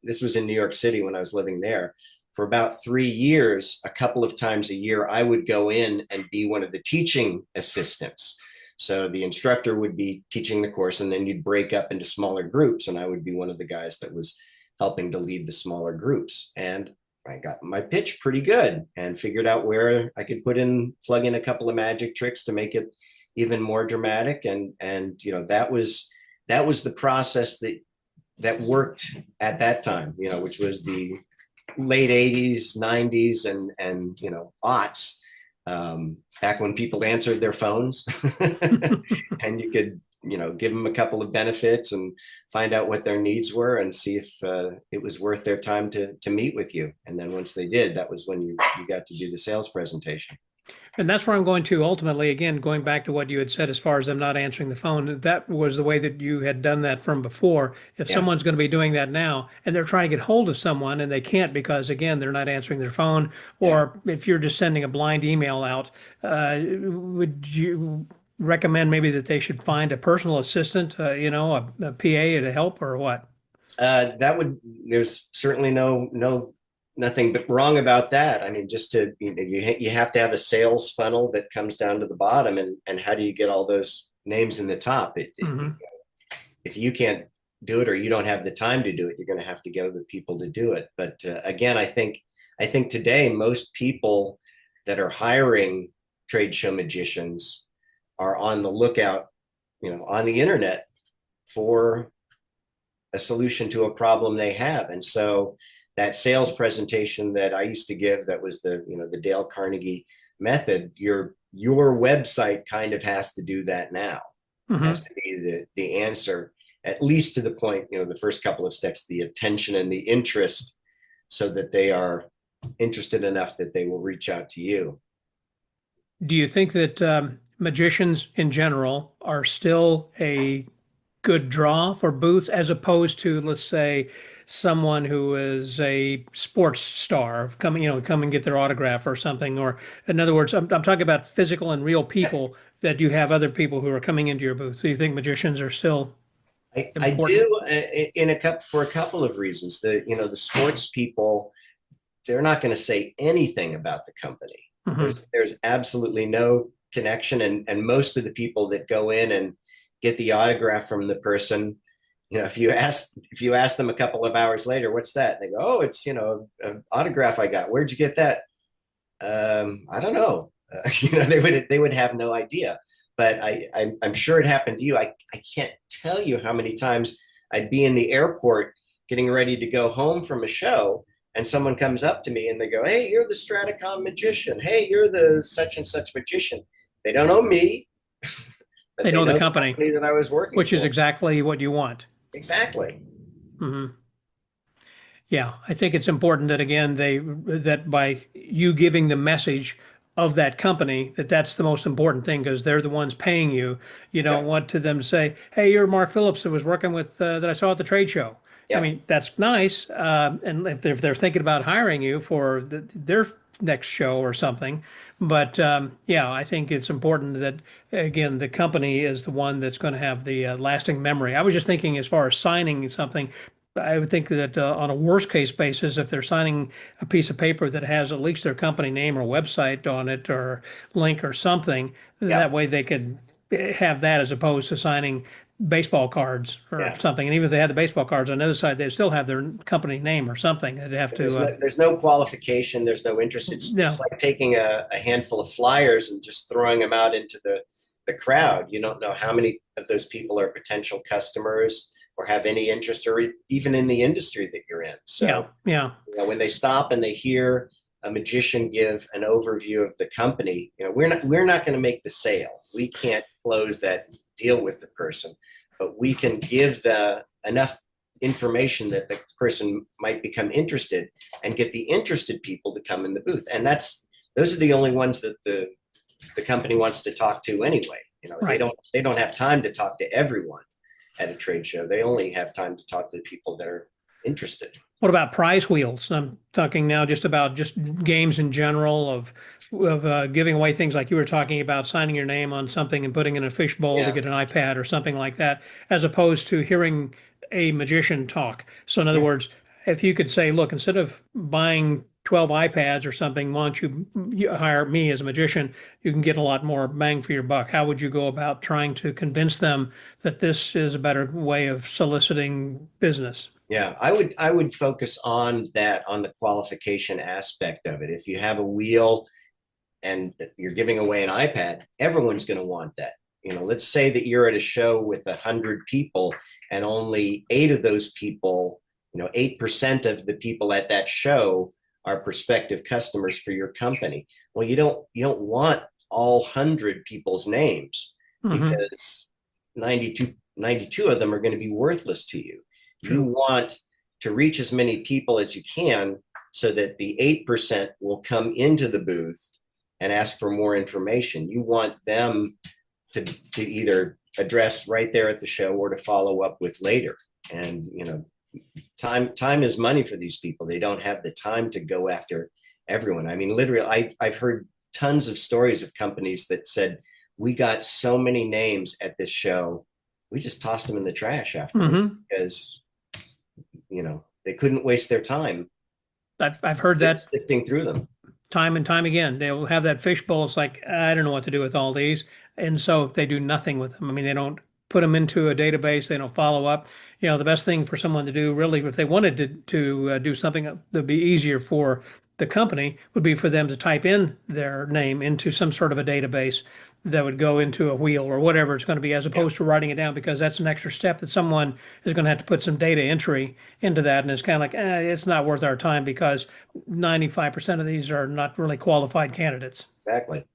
this was in New York City when I was living there, for about 3 years, a couple of times a year, I would go in and be one of the teaching assistants. So the instructor would be teaching the course, and then you'd break up into smaller groups, and I would be one of the guys that was helping to lead the smaller groups. And I got my pitch pretty good and figured out where I could plug in a couple of magic tricks to make it even more dramatic. And that was the process that worked at that time, which was the late 80s, 90s, and aughts, back when people answered their phones and you could give them a couple of benefits and find out what their needs were and see if it was worth their time to meet with you. And then once they did, that was when you got to do the sales presentation. And that's where I'm going to ultimately, again, going back to what you had said as far as them not answering the phone, that was the way that you had done that from before. If Yeah. someone's going to be doing that now and they're trying to get hold of someone and they can't because, again, they're not answering their phone, Yeah. or if you're just sending a blind email out, would you recommend maybe that they should find a personal assistant, a PA to help, or what? There's certainly nothing but wrong about that. I mean, just you have to have a sales funnel that comes down to the bottom, and how do you get all those names in the top? Hmm. If you can't do it, or you don't have the time to do it, you're going to have to get other people to do it. But again, I think today most people that are hiring trade show magicians are on the lookout, on the internet, for a solution to a problem they have. And so that sales presentation that I used to give, that was the Dale Carnegie method, your website kind of has to do that now. Hmm. Has to be the answer, at least to the point, the first couple of steps, the attention and the interest, so that they are interested enough that they will reach out to you. Do you think that magicians in general are still a good draw for booths as opposed to, let's say, someone who is a sports star come and get their autograph or something? Or in other words, I'm talking about physical and real people that you have other people who are coming into your booth. Do you think magicians are still I important? do, for a couple of reasons. The sports people, they're not going to say anything about the company. Hmm. There's absolutely no connection, and most of the people that go in and get the autograph from the person, if you ask them a couple of hours later, what's that? They go, oh, it's an autograph I got. Where'd you get that? I don't know. They would have no idea. But I'm sure it happened to you. I can't tell you how many times I'd be in the airport getting ready to go home from a show, and someone comes up to me and they go, hey, you're the Stratacom magician. Hey, you're the such and such magician. They don't know me, but They they know the know the company, company that I was working which is for. exactly what you want. Exactly. Hmm. Yeah, I think it's important that again that by you giving the message of that company, that's the most important thing because they're the ones paying you. You don't Yep. want to them to say, "Hey, you're Mark Phillips that was working with that I saw at the trade show." I Yep. mean, that's nice, and if they're thinking about hiring you for their next show or something, but yeah, I think it's important that again the company is the one that's going to have the lasting memory. I was just thinking as far as signing something. I would think that on a worst case basis, if they're signing a piece of paper that has at least their company name or website on it or link or something, that Yep. way they could have that as opposed to signing baseball cards or Yeah. something. And even if they had the baseball cards on the other side, they'd still have their company name or something. They'd have to, There's no qualification. There's no interest. It's no, like taking a handful of flyers and just throwing them out into the crowd. You don't know how many of those people are potential customers or have any interest or even in the industry that you're in. yeah, So, yeah, when they stop and they hear a magician give an overview of the company, we're not going to make the sale. We can't close that deal with the person, but we can give enough information that the person might become interested and get the interested people to come in the booth. And those are the only ones that the company wants to talk to anyway. They right. don't have time to talk to everyone at a trade show. They only have time to talk to the people that are interested. What about prize wheels? I'm talking now just about just games in general of giving away things like you were talking about, signing your name on something and putting in a fish bowl to Yeah. get an iPad or something like that, as opposed to hearing a magician talk. So in other words, if you could say, look, instead of buying 12 iPads or something, why don't you hire me as a magician? You can get a lot more bang for your buck. How would you go about trying to convince them that this is a better way of soliciting business? Yeah, I would focus on that, on the qualification aspect of it. If you have a wheel and you're giving away an iPad, everyone's going to want that. Let's say that you're at a show with 100 people and only eight of those people, 8% of the people at that show are prospective customers for your company. Well, you don't want all 100 people's names Hmm. because 92 of them are going to be worthless to you. You True. want to reach as many people as you can so that the 8% will come into the booth and ask for more information. You want them to either address right there at the show or to follow up with later. And time is money for these people. They don't have the time to go after everyone. I mean, literally, I've heard tons of stories of companies that said, we got so many names at this show, we just tossed them in the trash afterward Hmm. because they couldn't waste their time I've heard that sifting through them. time and time again. They'll have that fishbowl. It's like, I don't know what to do with all these. And so they do nothing with them. I mean, they don't put them into a database. They don't follow up. The best thing for someone to do, really, if they wanted to do something that would be easier for the company, would be for them to type in their name into some sort of a database that would go into a wheel or whatever it's going to be, as Yeah, opposed to writing it down, because that's an extra step that someone is going to have to put some data entry into that. And it's kind of like, it's not worth our time because 95% of these are not really qualified candidates. exactly.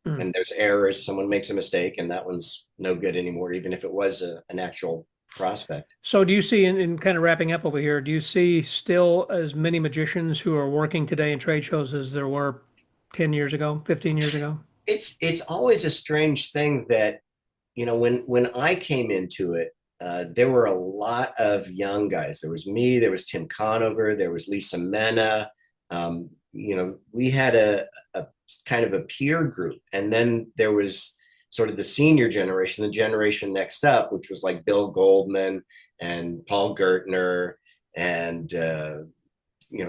Mm. And there's errors. Someone makes a mistake, and that one's no good anymore, even if it was an actual prospect. So do you see, in kind of wrapping up over here, do you see still as many magicians who are working today in trade shows as there were 10 years ago, 15 years ago? It's always a strange thing that when I came into it, there were a lot of young guys. There was me, there was Tim Conover, there was Lisa Mena. We had a kind of a peer group, and then there was sort of the senior generation, the generation next up, which was like Bill Goldman and Paul Gertner and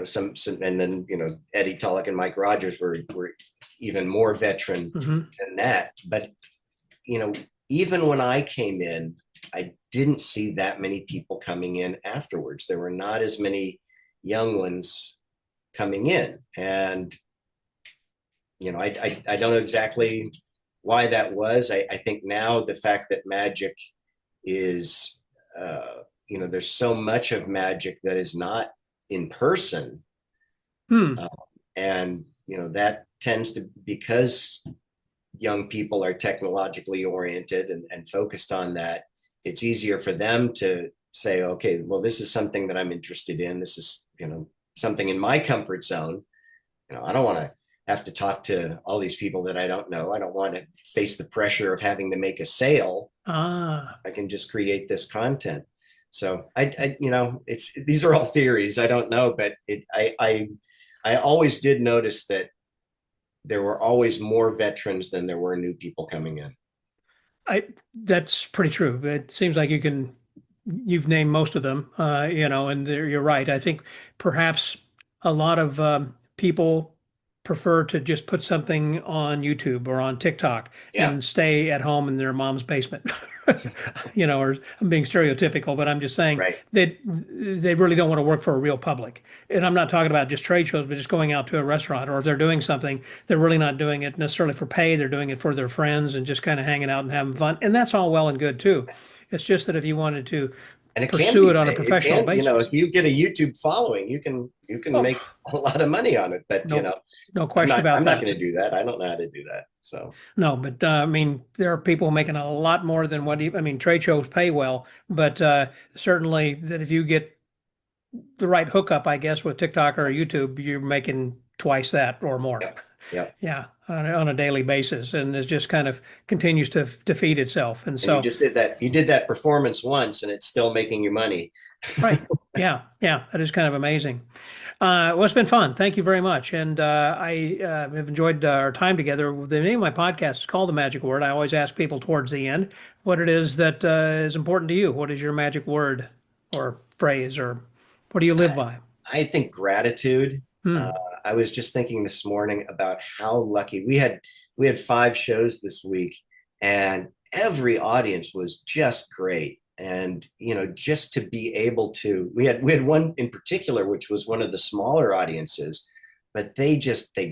some, and then Eddie Tulloch and Mike Rogers were even more veteran Hmm. than that. But you know, even when I came in, I didn't see that many people coming in afterwards. There were not as many young ones coming in. And, I don't know exactly why that was. I think now the fact that magic is, there's so much of magic that is not in person. Hmm. Uh, and, that tends to, because young people are technologically oriented and focused on that, it's easier for them to say, okay, well, this is something that I'm interested in. This is, something in my comfort zone. I don't want to have to talk to all these people that I don't know. I don't want to face the pressure of having to make a sale. Ah, I can just create this content. So it's, these are all theories. I don't know, but I always did notice that there were always more veterans than there were new people coming in. that's pretty true. It seems like you've named most of them, and you're right. I think perhaps a lot of people prefer to just put something on YouTube or on TikTok Yeah. and stay at home in their mom's basement. Or I'm being stereotypical, but I'm just saying Right. that they really don't want to work for a real public. And I'm not talking about just trade shows, but just going out to a restaurant, or if they're doing something, they're really not doing it necessarily for pay. They're doing it for their friends and just kind of hanging out and having fun. And that's all well and good too. It's just that if you wanted to And it can pursue be it on a paid. It professional can, if basis. you get a YouTube following, you can Oh, make a lot of money on it. But no, no I'm question not about I'm not that. going to do that. I don't know how to do that. So No, but I mean, there are people making a lot more than I mean, trade shows pay well, but certainly that if you get the right hookup, I guess, with TikTok or YouTube, you're making twice that or more. yeah, yeah. Yeah, on a daily basis, and it just kind of continues to feed itself. And And you so, just did that. You did that performance once, and it's still making you money. right, yeah, yeah, that is kind of amazing. Well, it's been fun. Thank you very much, and I have enjoyed our time together. The name of my podcast is called The Magic Word. I always ask people towards the end what it is that is important to you. What is your magic word or phrase, or what do you live I, by? I think gratitude. Uh, Hmm. I was just thinking this morning about how lucky we had 5 shows this week, and every audience was just great. And just to be able to, we had one in particular, which was one of the smaller audiences, but they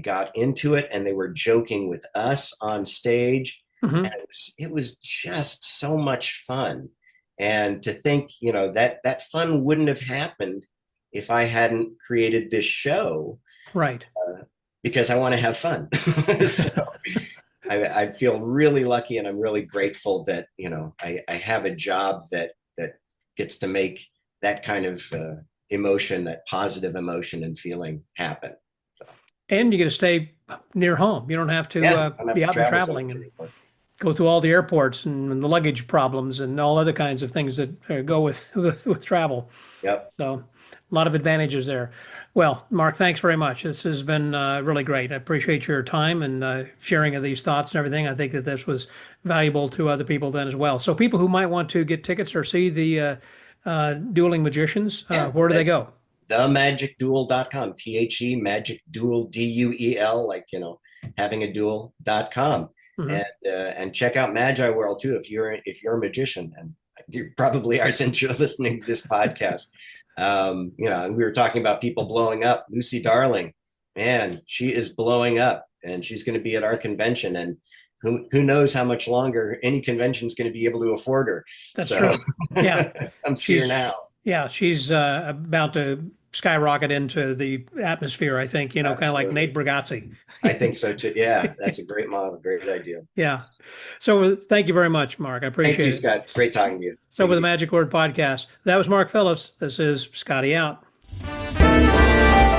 got into it and they were joking with us on stage, and Hmm. it was just so much fun. And to think, that fun wouldn't have happened if I hadn't created this show, Right. because I want to have fun. So I feel really lucky, and I'm really grateful that I have a job that gets to make that kind of emotion, that positive emotion and feeling happen. So, And you get to stay near home. You don't have to yeah, I don't have be to out and travel so traveling much and anymore. go through all the airports and the luggage problems and all other kinds of things that go with travel. Yep. So a lot of advantages there. Well, Mark, thanks very much. This has been really great. I appreciate your time and sharing of these thoughts and everything. I think that this was valuable to other people then as well. So people who might want to get tickets or see the Dueling Magicians, Yeah, where do they that's go? themagicduel.com. Magic Duel, Duel, like having a duel.com. Hmm. And check out Magi World too, if you're a magician, and you probably are since you're listening to this podcast. And we were talking about people blowing up. Lucy Darling, man, she is blowing up, and she's going to be at our convention, and who knows how much longer any convention is going to be able to afford her. That's So true. Yeah. I'm seeing her She's now. yeah, she's about to skyrocket into the atmosphere, I think, kind of like Nate Absolutely. Bargatze. I think so too. Yeah, that's a great model. Great idea. Yeah. So thank you very much, Mark. I Thank you, appreciate it. Scott. Great talking to you. So Take with it the easy. Magic Word Podcast, that was Mark Phillips. This is Scotty out.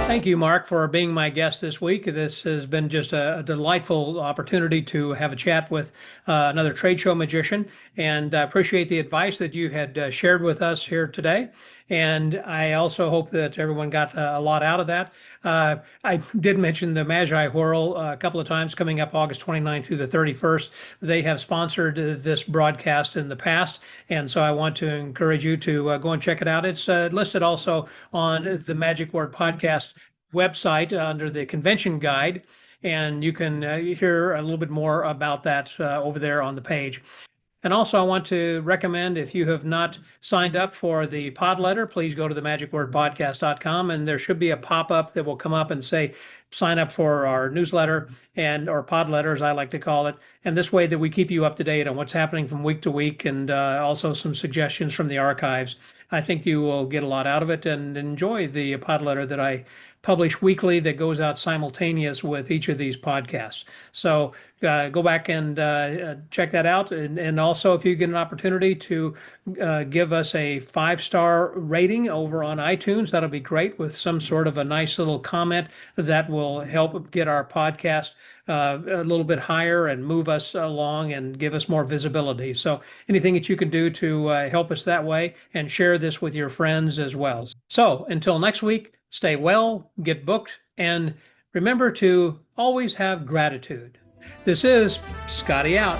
Thank you, Mark, for being my guest this week. This has been just a delightful opportunity to have a chat with another trade show magician, and I appreciate the advice that you had shared with us here today. And I also hope that everyone got a lot out of that. I did mention the Magi Whirl a couple of times coming up August 29th through the 31st. They have sponsored this broadcast in the past, and so I want to encourage you to go and check it out. It's listed also on the Magic Word Podcast website under the convention guide, and you can hear a little bit more about that over there on the page. And also, I want to recommend, if you have not signed up for the pod letter, please go to the magicwordpodcast.com, and there should be a pop-up that will come up and say, sign up for our newsletter or pod letter, as I like to call it. And this way that we keep you up to date on what's happening from week to week, and also some suggestions from the archives. I think you will get a lot out of it and enjoy the pod letter that I publish weekly that goes out simultaneous with each of these podcasts. So go back and check that out. And also, if you get an opportunity to give us a 5-star rating over on iTunes, that'll be great, with some sort of a nice little comment that will help get our podcast a little bit higher and move us along and give us more visibility. So anything that you can do to help us that way, and share this with your friends as well. So until next week, stay well, get booked, and remember to always have gratitude. This is Scotty out.